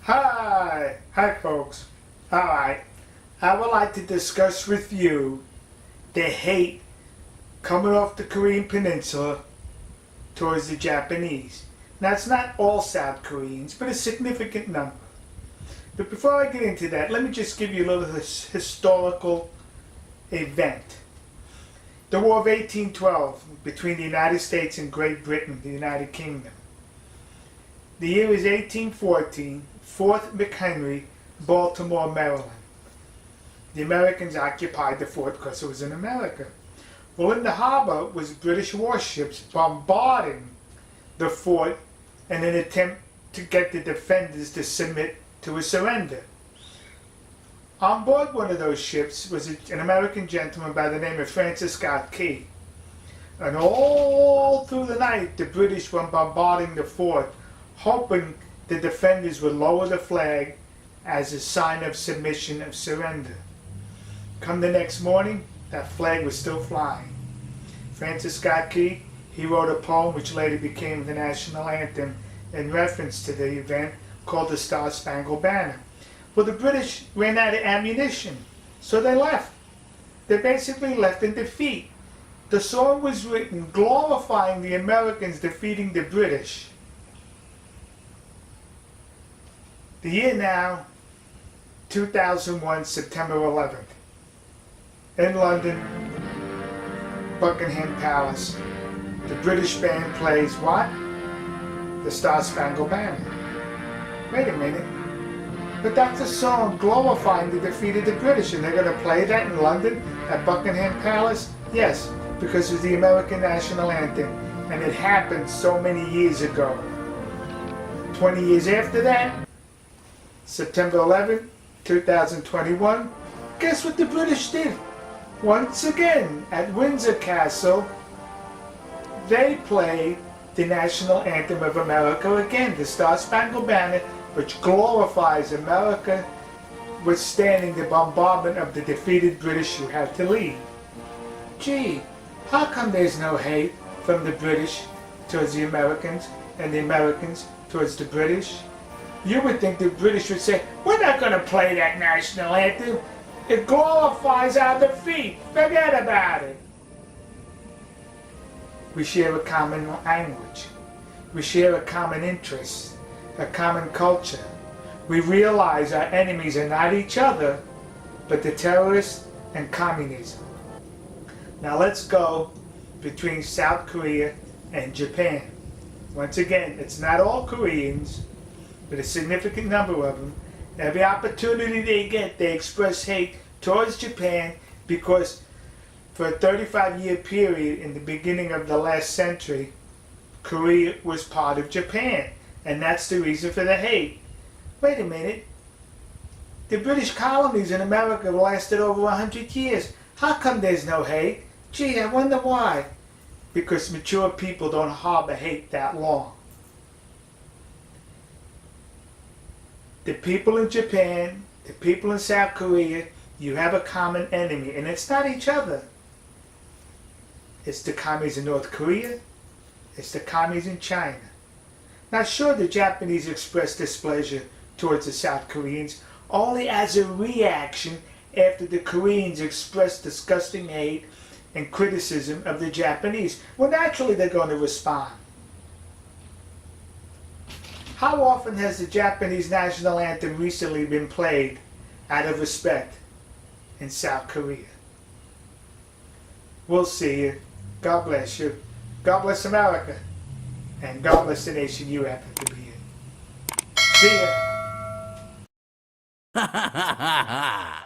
Hi folks. Alright, I would like to discuss with you the hate coming off the Korean Peninsula towards the Japanese. Now it's not all South Koreans, but a significant number. But before I get into that, let me just give you a little historical event. The War of 1812 between the United States and Great Britain, the United Kingdom. The year is 1814, Fort McHenry, Baltimore, Maryland. The Americans occupied the fort because it was in America. Well, in the harbor was British warships bombarding the fort in an attempt to get the defenders to submit to a surrender. On board one of those ships was an American gentleman by the name of Francis Scott Key. And all through the night, the British were bombarding the fort, hoping the defenders would lower the flag as a sign of submission, of surrender. Come the next morning, that flag was still flying. Francis Scott Key, he wrote a poem which later became the national anthem in reference to the event, called the Star-Spangled Banner. Well, the British ran out of ammunition, so they left. They basically left in defeat. The song was written glorifying the Americans defeating the British. The year now, 2001, September 11th. In London, Buckingham Palace, the British band plays what? The Star-Spangled Banner. Wait a minute. But that's a song glorifying the defeat of the British, and they're going to play that in London at Buckingham Palace? Yes, because it was the American national anthem, and it happened so many years ago. 20 years after that, September 11th, 2021, guess what the British did? Once again, at Windsor Castle, they played the national anthem of America again, the Star-Spangled Banner, which glorifies America withstanding the bombardment of the defeated British who had to leave. Gee, how come there's no hate from the British towards the Americans and the Americans towards the British? You would think the British would say, we're not going to play that national anthem. It glorifies our defeat. Forget about it. We share a common language. We share a common interest, a common culture. We realize our enemies are not each other, but the terrorists and communism. Now let's go between South Korea and Japan. Once again, it's not all Koreans, but a significant number of them. Every opportunity they get, they express hate towards Japan because for a 35-year period in the beginning of the last century, Korea was part of Japan. And that's the reason for the hate. Wait a minute. The British colonies in America lasted over 100 years. How come there's no hate? Gee, I wonder why. Because mature people don't harbor hate that long. The people in Japan, the people in South Korea, you have a common enemy, and it's not each other. It's the commies in North Korea, it's the commies in China. Now sure, the Japanese expressed displeasure towards the South Koreans only as a reaction after the Koreans expressed disgusting hate and criticism of the Japanese. Well, naturally they're going to respond. How often has the Japanese national anthem recently been played out of respect in South Korea? We'll see you. God bless you. God bless America. And God bless the nation you happen to be in. See ya.